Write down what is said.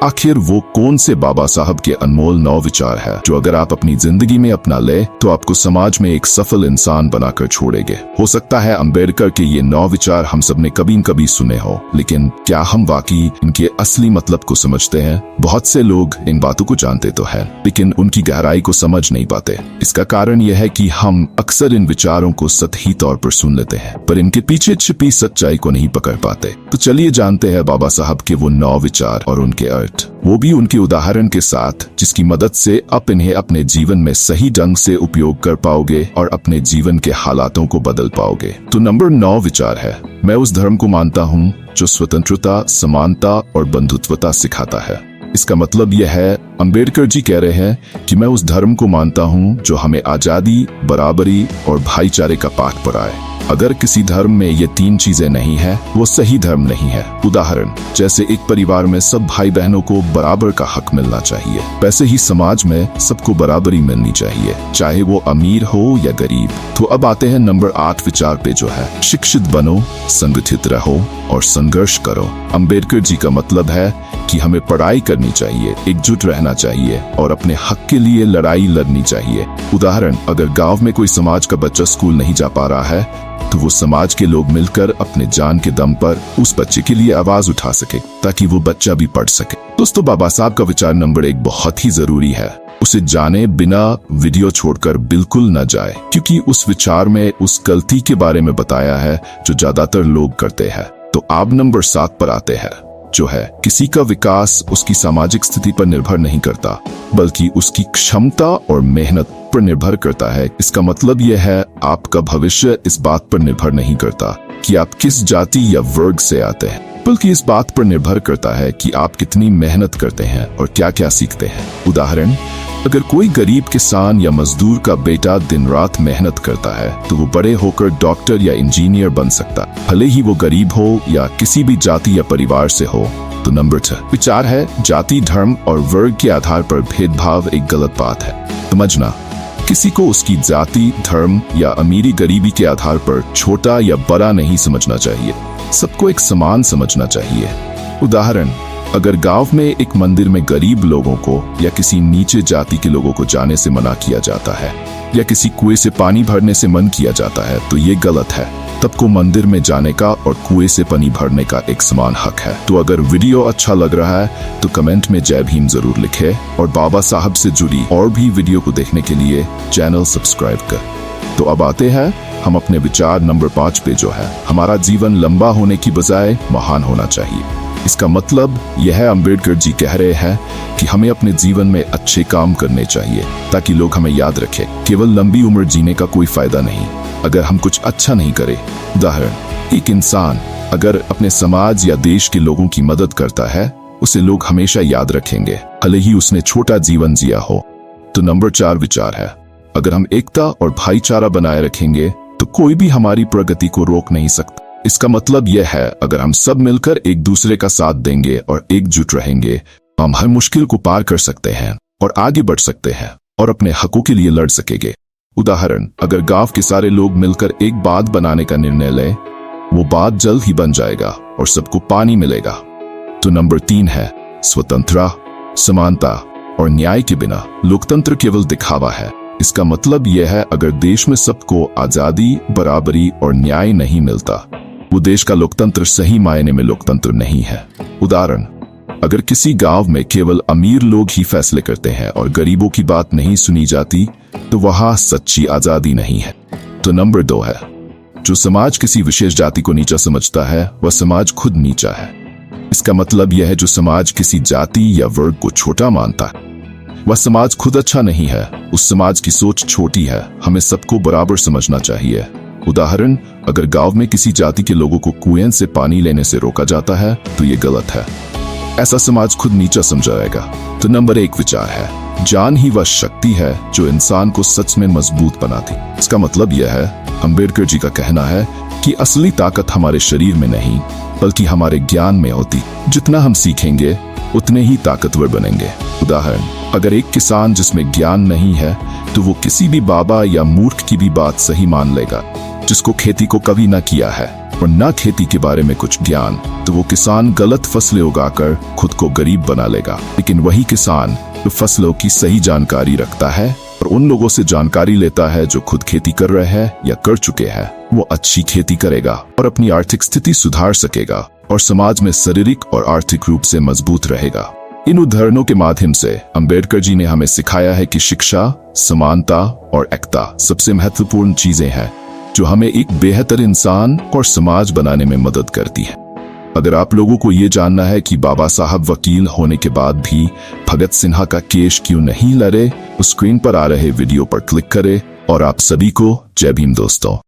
आखिर वो कौन से बाबा साहब के अनमोल 9 विचार है जो अगर आप अपनी जिंदगी में अपना ले तो आपको समाज में एक सफल इंसान बनाकर छोड़ेंगे। हो सकता है अंबेडकर के ये 9 विचार हम सब ने कभी न कभी सुने हो, लेकिन क्या हम वाकई इनके असली मतलब को समझते हैं? बहुत से लोग इन बातों को जानते तो है, लेकिन उनकी गहराई को समझ नहीं पाते। इसका कारण यह है कि हम अक्सर इन विचारों को सतही तौर पर सुन लेते हैं, पर इनके पीछे छिपी सच्चाई को नहीं पकड़ पाते। तो चलिए जानते हैं बाबा साहब के वो 9 विचार और उनके अर्थ, वो भी उनके उदाहरण के साथ, जिसकी मदद से आप इन्हें अपने जीवन में सही ढंग से उपयोग कर पाओगे और अपने जीवन के हालातों को बदल पाओगे। तो नंबर 9 विचार है, मैं उस धर्म को मानता हूँ जो स्वतंत्रता, समानता और बंधुत्वता सिखाता है। इसका मतलब यह है, अंबेडकर जी कह रहे हैं कि मैं उस धर्म को मानता हूँ जो हमें आजादी, बराबरी और भाईचारे का पाठ पढ़ाए। अगर किसी धर्म में ये 3 चीजें नहीं है, वो सही धर्म नहीं है। उदाहरण, जैसे एक परिवार में सब भाई बहनों को बराबर का हक मिलना चाहिए, वैसे ही समाज में सबको बराबरी मिलनी चाहिए, चाहे वो अमीर हो या गरीब। तो अब आते हैं नंबर 8 विचार पे, जो है शिक्षित बनो, संगठित रहो और संघर्ष करो। अंबेडकर जी का मतलब है कि हमें पढ़ाई करनी चाहिए, एकजुट रहना चाहिए और अपने हक के लिए लड़ाई लड़नी चाहिए। उदाहरण, अगर गांव में कोई समाज का बच्चा स्कूल नहीं जा पा रहा है तो वो समाज के लोग मिलकर अपने जान के दम पर उस बच्चे के लिए आवाज उठा सके ताकि वो बच्चा भी पढ़ सके। दोस्तों, बाबा साहब का विचार नंबर 1 बहुत ही जरूरी है। उसे जाने बिना वीडियो छोड़कर बिल्कुल न जाए, क्योंकि उस विचार में उस गलती के बारे में बताया है जो ज्यादातर लोग करते हैं। तो आप नंबर 7 पर आते हैं, जो है किसी का विकास उसकी सामाजिक स्थिति पर निर्भर नहीं करता, बल्कि उसकी क्षमता और मेहनत पर निर्भर करता है। इसका मतलब यह है, आपका भविष्य इस बात पर निर्भर नहीं करता कि आप किस जाति या वर्ग से आते हैं, बल्कि इस बात पर निर्भर करता है कि आप कितनी मेहनत करते हैं और क्या क्या सीखते हैं। उदाहरण, अगर कोई गरीब किसान या मजदूर का बेटा दिन रात मेहनत करता है तो वो बड़े होकर डॉक्टर या इंजीनियर बन सकता, भले ही वो गरीब हो या किसी भी जाति या परिवार से हो। तो नंबर 6 विचार है, जाति, धर्म और वर्ग के आधार पर भेदभाव एक गलत बात है। समझना, किसी को उसकी जाति, धर्म या अमीरी गरीबी के आधार पर छोटा या बड़ा नहीं समझना चाहिए, सबको एक समान समझना चाहिए। उदाहरण, अगर गांव में एक मंदिर में गरीब लोगों को या किसी नीचे जाति के लोगों को जाने से मना किया जाता है या किसी कुएं से पानी भरने से मन किया जाता है तो ये गलत है। सबको मंदिर में जाने का और कुएं से पानी भरने का एक समान हक है। तो अगर वीडियो अच्छा लग रहा है तो कमेंट में जय भीम जरूर लिखे और बाबा साहब से जुड़ी और भी वीडियो को देखने के लिए चैनल सब्सक्राइब कर। तो अब आते हैं हम अपने विचार नंबर 5 पे, जो है हमारा जीवन लंबा होने की बजाय महान होना चाहिए। इसका मतलब यह है, अंबेडकर जी कह रहे हैं कि हमें अपने जीवन में अच्छे काम करने चाहिए ताकि लोग हमें याद रखें। केवल लंबी उम्र जीने का कोई फायदा नहीं अगर हम कुछ अच्छा नहीं करें। उदाहरण, एक इंसान अगर अपने समाज या देश के लोगों की मदद करता है, उसे लोग हमेशा याद रखेंगे, भले ही उसने छोटा जीवन जिया हो। तो नंबर 4 विचार है, अगर हम एकता और भाईचारा बनाए रखेंगे तो कोई भी हमारी प्रगति को रोक नहीं सकता। इसका मतलब यह है, अगर हम सब मिलकर एक दूसरे का साथ देंगे और एकजुट रहेंगे, हम हर मुश्किल को पार कर सकते हैं और आगे बढ़ सकते हैं और अपने हकों के लिए लड़ सकेंगे। उदाहरण, अगर गांव के सारे लोग मिलकर एक बांध बनाने का निर्णय लें, वो बांध जल्द ही बन जाएगा और सबको पानी मिलेगा। तो नंबर 3 है, स्वतंत्रता, समानता और न्याय के बिना लोकतंत्र केवल दिखावा है। इसका मतलब यह है, अगर देश में सबको आजादी, बराबरी और न्याय नहीं मिलता, वो देश का लोकतंत्र सही मायने में लोकतंत्र नहीं है। उदाहरण, अगर किसी गांव में केवल अमीर लोग ही फैसले करते हैं और गरीबों की बात नहीं सुनी जाती, तो वहां सच्ची आजादी नहीं है। तो नंबर 2 है, जो समाज किसी विशेष जाति को नीचा समझता है, वह समाज खुद नीचा है। इसका मतलब यह है, जो समाज किसी जाति या वर्ग को छोटा मानता है, वह समाज खुद अच्छा नहीं है। उस समाज की सोच छोटी है। हमें सबको बराबर समझना चाहिए। उदाहरण, अगर गांव में किसी जाति के लोगों को कुएं से पानी लेने से रोका जाता है तो ये गलत है। ऐसा समाज खुद नीचा समझाएगा। तो नंबर 1 विचार है, जान ही वह शक्ति है जो इंसान को सच में मजबूत बनाती। इसका मतलब यह है, अंबेडकर जी का कहना है कि असली ताकत हमारे शरीर में नहीं बल्कि हमारे ज्ञान में होती। जितना हम सीखेंगे उतने ही ताकतवर बनेंगे। उदाहरण, अगर एक किसान जिसमें ज्ञान नहीं है तो वो किसी भी बाबा या मूर्ख की भी बात सही मान लेगा जिसको खेती को कभी न किया है। और न खेती के बारे में कुछ ज्ञान, तो वो किसान गलत फसलें उगाकर खुद को गरीब बना लेगा। लेकिन वही किसान जो फसलों की सही जानकारी रखता है और उन लोगों से जानकारी लेता है जो खुद खेती कर रहे हैं या कर चुके हैं, वो अच्छी खेती करेगा और अपनी आर्थिक स्थिति सुधार सकेगा और समाज में शारीरिक और आर्थिक रूप से मजबूत रहेगा। इन उदाहरणों के माध्यम से अंबेडकर जी ने हमें सिखाया है कि शिक्षा, समानता और एकता सबसे महत्वपूर्ण चीजें हैं जो हमें एक बेहतर इंसान और समाज बनाने में मदद करती है। अगर आप लोगों को ये जानना है कि बाबा साहब वकील होने के बाद भी भगत सिन्हा का केस क्यों नहीं लड़े, तो स्क्रीन पर आ रहे वीडियो पर क्लिक करें। और आप सभी को जय भीम दोस्तों।